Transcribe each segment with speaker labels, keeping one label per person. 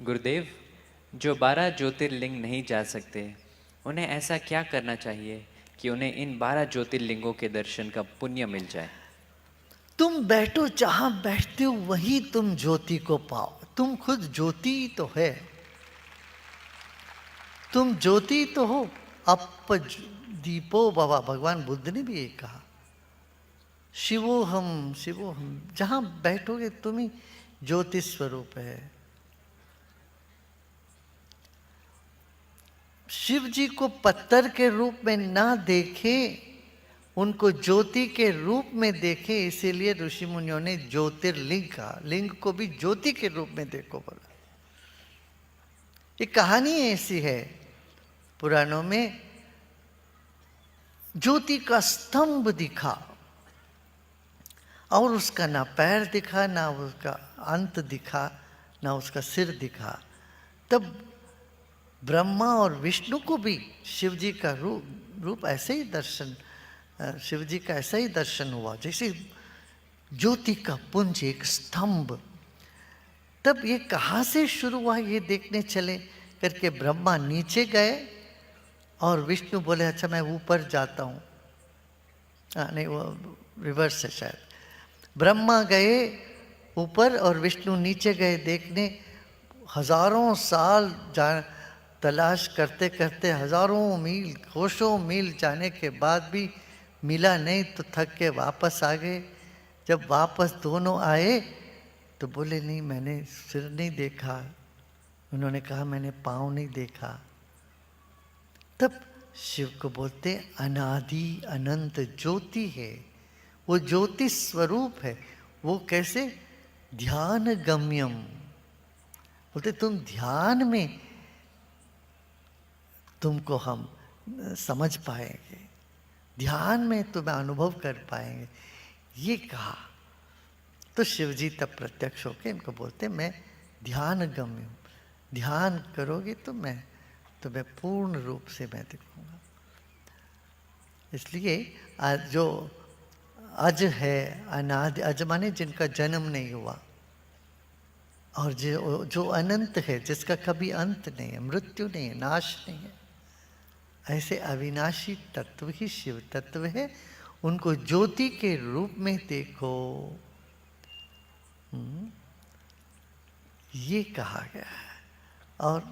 Speaker 1: गुरुदेव, जो 12 ज्योतिर्लिंग नहीं जा सकते, उन्हें ऐसा क्या करना चाहिए कि उन्हें इन 12 ज्योतिर्लिंगों के दर्शन का पुण्य मिल जाए?
Speaker 2: तुम बैठो जहां बैठते हो वहीं तुम ज्योति को पाओ। तुम खुद ज्योति तो है, तुम ज्योति तो हो। अप दीपो भवा, भगवान बुद्ध ने भी ये कहा। शिवो हम जहां बैठोगे तुम ही ज्योति स्वरूप है। शिव जी को पत्थर के रूप में ना देखे, उनको ज्योति के रूप में देखे, इसीलिए ऋषि मुनियों ने ज्योतिर्लिंग कहा। लिंग को भी ज्योति के रूप में देखो बोला। ये कहानी ऐसी है पुराणों में, ज्योति का स्तंभ दिखा और उसका ना पैर दिखा, ना उसका अंत दिखा, ना उसका सिर दिखा। तब ब्रह्मा और विष्णु को भी शिव जी का रूप ऐसे ही दर्शन, शिव जी का ऐसा ही दर्शन हुआ जैसे ज्योति का पुंज, एक स्तंभ। तब ये कहाँ से शुरू हुआ ये देखने चले करके ब्रह्मा नीचे गए और विष्णु बोले अच्छा मैं ऊपर जाता हूँ। नहीं, वो रिवर्स है शायद। ब्रह्मा गए ऊपर और विष्णु नीचे गए देखने। हजारों साल तलाश करते करते, हजारों मील, कोसों मील जाने के बाद भी मिला नहीं तो थक के वापस आ गए। जब वापस दोनों आए तो बोले नहीं, मैंने सिर नहीं देखा। उन्होंने कहा मैंने पाँव नहीं देखा। तब शिव को बोलते अनादि अनंत ज्योति है, वो ज्योति स्वरूप है। वो कैसे? ध्यान गम्यम। बोलते तुम ध्यान में तुमको हम समझ पाएंगे, ध्यान में तुम्हें अनुभव कर पाएंगे, ये कहा। तो शिव जी तब प्रत्यक्ष होके इनको बोलते मैं ध्यान गम्य हूँ, ध्यान करोगे तो मैं तुम्हें पूर्ण रूप से मैं दिखूंगा। इसलिए आज जो अज है, अनादि, अज माने जिनका जन्म नहीं हुआ, और जो अनंत है, जिसका कभी अंत नहीं है, मृत्यु नहीं है, नाश नहीं है, ऐसे अविनाशी तत्व ही शिव तत्व है। उनको ज्योति के रूप में देखो, ये कहा गया है। और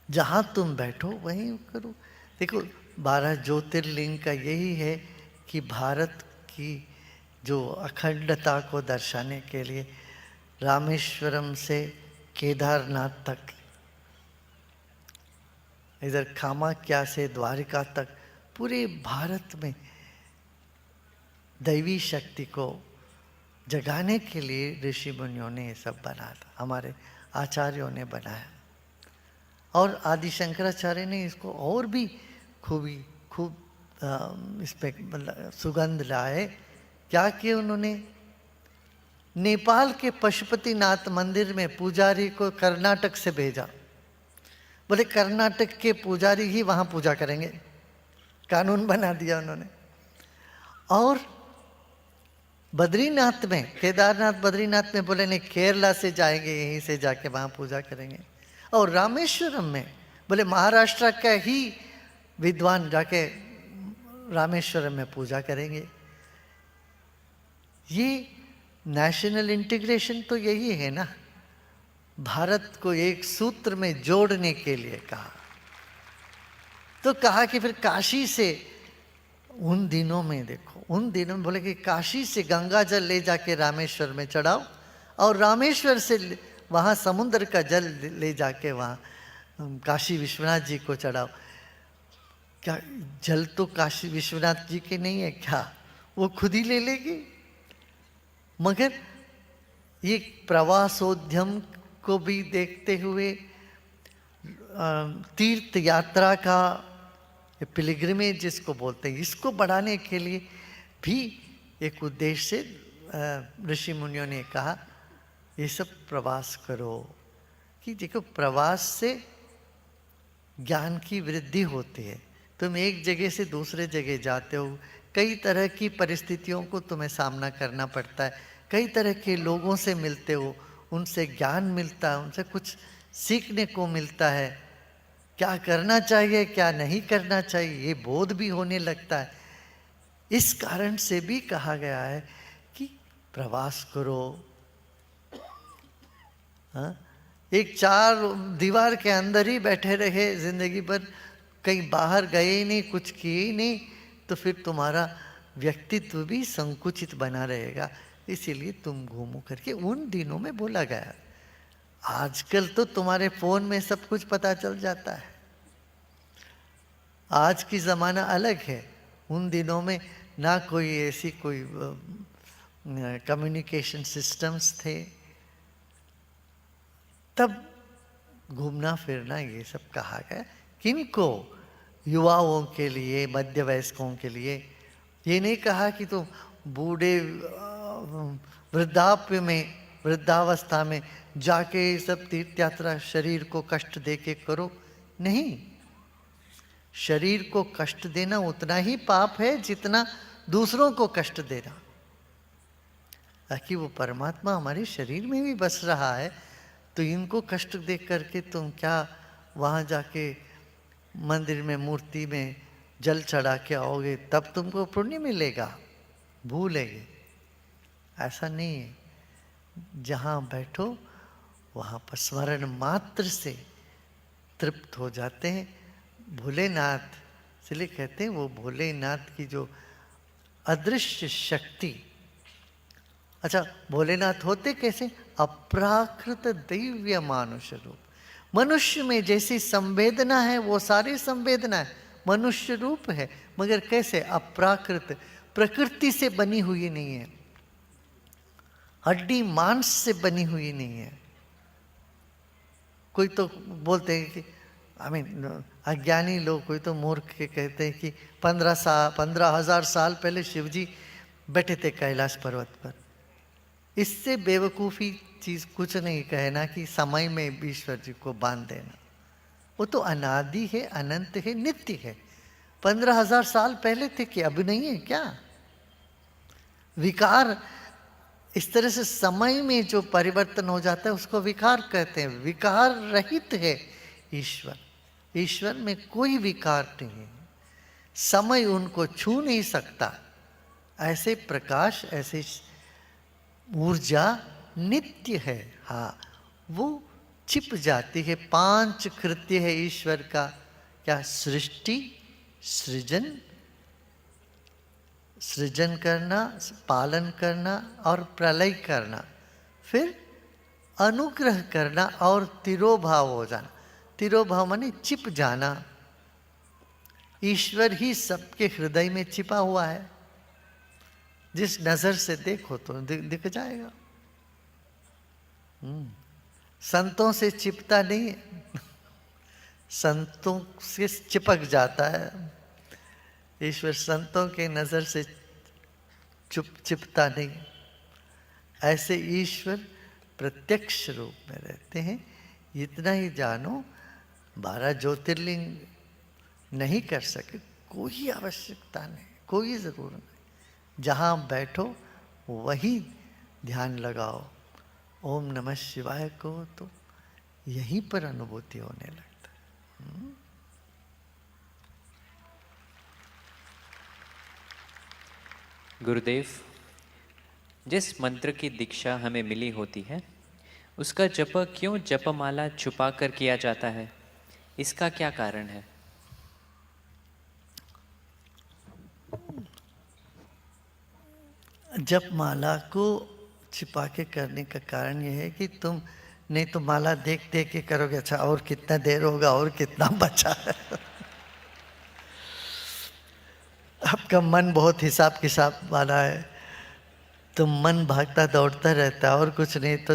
Speaker 2: जहां तुम बैठो वहीं करो। देखो 12 ज्योतिर्लिंग का यही है कि भारत की जो अखंडता को दर्शाने के लिए रामेश्वरम से केदारनाथ तक, इधर कामाख्या से द्वारिका तक, पूरे भारत में दैवी शक्ति को जगाने के लिए ऋषि मुनियों ने ये सब बनाया, हमारे आचार्यों ने बनाया। और आदि शंकराचार्य ने इसको और भी खूब इस पे सुगंध लाए। क्या किया उन्होंने? नेपाल के पशुपतिनाथ मंदिर में पुजारी को कर्नाटक से भेजा। बोले कर्नाटक के पुजारी ही वहां पूजा करेंगे, कानून बना दिया उन्होंने। और बद्रीनाथ में, केदारनाथ बद्रीनाथ में बोले नहीं, केरला से जाएंगे, यहीं से जाके वहां पूजा करेंगे। और रामेश्वरम में बोले महाराष्ट्र का ही विद्वान जाके रामेश्वरम में पूजा करेंगे। ये नेशनल इंटीग्रेशन तो यही है ना, भारत को एक सूत्र में जोड़ने के लिए कहा। तो कहा कि फिर काशी से, उन दिनों में देखो, उन दिनों में बोले कि काशी से गंगा जल ले जाके रामेश्वर में चढ़ाओ और रामेश्वर से वहाँ समुद्र का जल ले जाके वहाँ काशी विश्वनाथ जी को चढ़ाओ। क्या जल तो काशी विश्वनाथ जी के नहीं है क्या? वो खुद ही ले लेगी। मगर ये प्रवासोद्यम को भी देखते हुए, तीर्थ यात्रा का पिलग्रिमेज जिसको बोलते हैं, इसको बढ़ाने के लिए भी एक उद्देश्य से ऋषि मुनियों ने कहा ये सब प्रवास करो। कि देखो प्रवास से ज्ञान की वृद्धि होती है। तुम एक जगह से दूसरे जगह जाते हो, कई तरह की परिस्थितियों को तुम्हें सामना करना पड़ता है, कई तरह के लोगों से मिलते हो, उनसे ज्ञान मिलता है, उनसे कुछ सीखने को मिलता है, क्या करना चाहिए क्या नहीं करना चाहिए ये बोध भी होने लगता है। इस कारण से भी कहा गया है कि प्रवास करो। हाँ, एक चार दीवार के अंदर ही बैठे रहे जिंदगी भर, कहीं बाहर गए ही नहीं, कुछ किए ही नहीं, तो फिर तुम्हारा व्यक्तित्व भी संकुचित बना रहेगा। इसीलिए तुम घूमो करके उन दिनों में बोला गया। आजकल तो तुम्हारे फोन में सब कुछ पता चल जाता है। आज की ज़माना अलग है। उन दिनों में ना कोई ऐसी कोई कम्युनिकेशन सिस्टम्स थे, तब घूमना फिरना ये सब कहा गया। किनको? युवाओं के लिए, मध्य वयस्कों के लिए। ये नहीं कहा कि तुम बूढ़े वृद्धाप्य में, वृद्धावस्था में जाके सब तीर्थ यात्रा शरीर को कष्ट दे के करो। नहीं, शरीर को कष्ट देना उतना ही पाप है जितना दूसरों को कष्ट देना। ताकि वो परमात्मा हमारे शरीर में भी बस रहा है, तो इनको कष्ट दे करके तुम क्या वहाँ जाके मंदिर में मूर्ति में जल चढ़ा के आओगे तब तुमको पुण्य मिलेगा? भूलेंगे, ऐसा नहीं है। जहाँ बैठो वहाँ पर स्मरण मात्र से तृप्त हो जाते हैं। भोलेनाथ, इसलिए कहते हैं वो भोलेनाथ की जो अदृश्य शक्ति। अच्छा, भोलेनाथ होते कैसे? अप्राकृत दिव्य मानुष रूप। मनुष्य में जैसी संवेदना है वो सारी संवेदना है मनुष्य रूप है, मगर कैसे? अप्राकृत, प्रकृति से बनी हुई नहीं है, हड्डी मांस से बनी हुई नहीं है। कोई तो बोलते हैं कि अज्ञानी लोग, कोई तो मूर्ख के कहते हैं कि 15,000 साल पहले शिव जी बैठे थे कैलाश पर्वत पर। इससे बेवकूफ़ी चीज़ कुछ नहीं कहना कि समय में ईश्वर जी को बांध देना। वो तो अनादि है, अनंत है, नित्य है। 15,000 साल पहले थे कि अब नहीं है क्या? विकार, इस तरह से समय में जो परिवर्तन हो जाता है उसको विकार कहते हैं। विकार रहित है ईश्वर। ईश्वर में कोई विकार नहीं है, समय उनको छू नहीं सकता। ऐसे प्रकाश, ऐसे ऊर्जा नित्य है। हाँ, वो छिप जाती है। 5 कृत्य है ईश्वर का। क्या? सृष्टि, सृजन करना, पालन करना और प्रलय करना, फिर अनुग्रह करना और तिरोभाव हो जाना। तिरोभाव माने छिप जाना। ईश्वर ही सबके हृदय में छिपा हुआ है। जिस नजर से देखो तो दिख जाएगा। संतों से छिपता नहीं है, संतों से चिपक जाता है। ईश्वर संतों के नजर से छिपता नहीं। ऐसे ईश्वर प्रत्यक्ष रूप में रहते हैं। इतना ही जानो, 12 ज्योतिर्लिंग नहीं कर सके, कोई आवश्यकता नहीं, कोई जरूरत नहीं। जहाँ बैठो वही ध्यान लगाओ। ओम नमः शिवाय को तो यहीं पर अनुभूति होने लगता है।
Speaker 1: गुरुदेव, जिस मंत्र की दीक्षा हमें मिली होती है उसका जप क्यों जपमाला छुपा कर किया जाता है? इसका क्या कारण है?
Speaker 2: जपमाला को छिपा के करने का कारण यह है कि तुम नहीं तो माला देख देख के करोगे, अच्छा और कितना देर होगा, और कितना बचा है। आपका मन बहुत हिसाब किताब वाला है, तो मन भागता दौड़ता रहता है और कुछ नहीं तो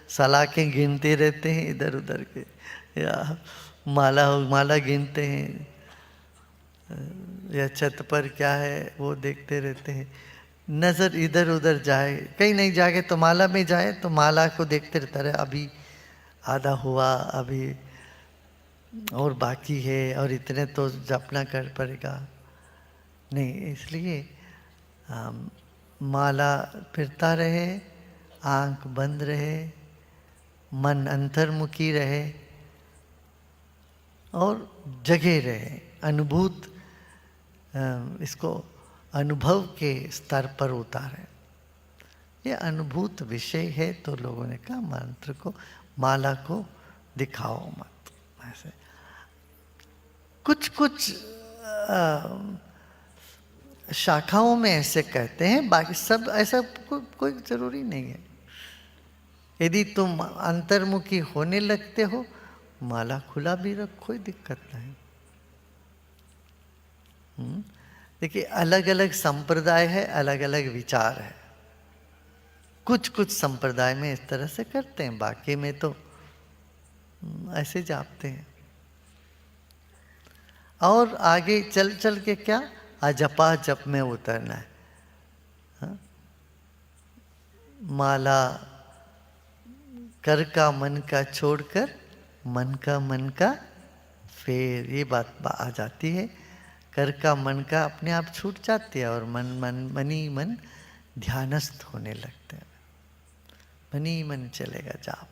Speaker 2: सलाखें गिनते रहते हैं इधर उधर के, या माला गिनते हैं, या छत पर क्या है वो देखते रहते हैं। नज़र इधर उधर जाए, कहीं नहीं जाके तो माला में जाए तो माला को देखते रहता है, अभी आधा हुआ, अभी और बाकी है, और इतने तो जपना कर पड़ेगा। नहीं, इसलिए माला फिरता रहे, आंख बंद रहे, मन अंतर्मुखी रहे और जगे रहे, अनुभूत इसको अनुभव के स्तर पर उतारे। ये अनुभूत विषय है, तो लोगों ने कहा मंत्र को, माला को दिखाओ मत। ऐसे कुछ कुछ शाखाओं में ऐसे कहते हैं, बाकी सब ऐसा कोई जरूरी नहीं है। यदि तुम अंतर्मुखी होने लगते हो, माला खुला भी रख, कोई दिक्कत नहीं। देखिए, अलग अलग संप्रदाय है, अलग अलग विचार है। कुछ कुछ संप्रदाय में इस तरह से करते हैं, बाकी में तो ऐसे जापते हैं। और आगे चल चल के क्या, अजपा जप में उतरना है। हाँ? माला कर का मन का छोड़कर मन का फेर, ये बात आ जाती है। कर का मन का अपने आप छूट जाती है और मन ध्यानस्थ होने लगते हैं, मन चलेगा जाप।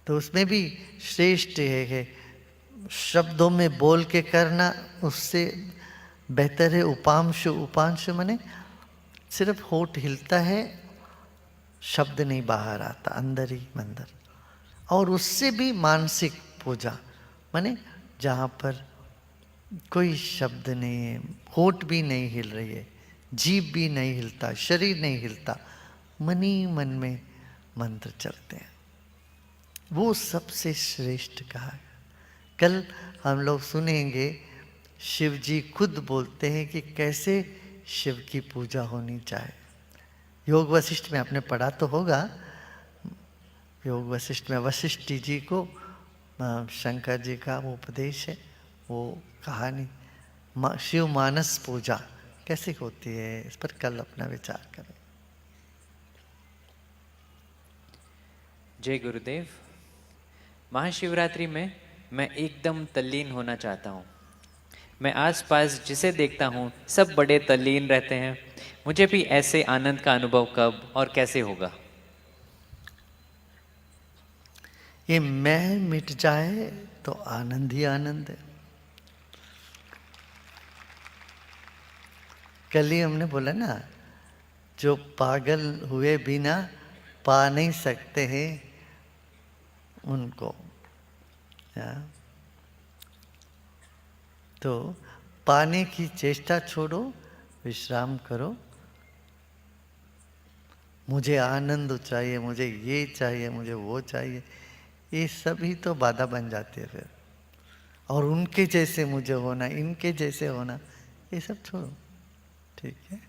Speaker 2: तो उसमें भी श्रेष्ठ है शब्दों में बोल के करना, उससे बेहतर है उपांशु। उपांशु माने सिर्फ होठ हिलता है, शब्द नहीं बाहर आता, अंदर ही अंदर। और उससे भी मानसिक पूजा, माने जहाँ पर कोई शब्द नहीं है, होठ भी नहीं हिल रही है, जीभ भी नहीं हिलता, शरीर नहीं हिलता, मन ही मन में मंत्र चलते हैं, वो सबसे श्रेष्ठ कहा है। कल हम लोग सुनेंगे, शिव जी खुद बोलते हैं कि कैसे शिव की पूजा होनी चाहिए। योग वशिष्ठ में आपने पढ़ा तो होगा, योग वशिष्ठ में वशिष्ठ जी को शंकर जी का वो उपदेश है, वो कहानी शिव मानस पूजा कैसे होती है, इस पर कल अपना विचार करें।
Speaker 1: जय गुरुदेव। महाशिवरात्रि में मैं एकदम तल्लीन होना चाहता हूँ। मैं आसपास जिसे देखता हूँ सब बड़े तल्लीन रहते हैं। मुझे भी ऐसे आनंद का अनुभव कब और कैसे होगा?
Speaker 2: ये मैं मिट जाए तो आनंद ही आनंद है। कल ही हमने बोला ना, जो पागल हुए बिना पा नहीं सकते हैं उनको। तो पाने की चेष्टा छोड़ो, विश्राम करो। मुझे आनंद चाहिए, मुझे ये चाहिए, मुझे वो चाहिए, ये सभी तो बाधा बन जाती है फिर। और उनके जैसे मुझे होना, इनके जैसे होना, ये सब छोड़ो, ठीक है।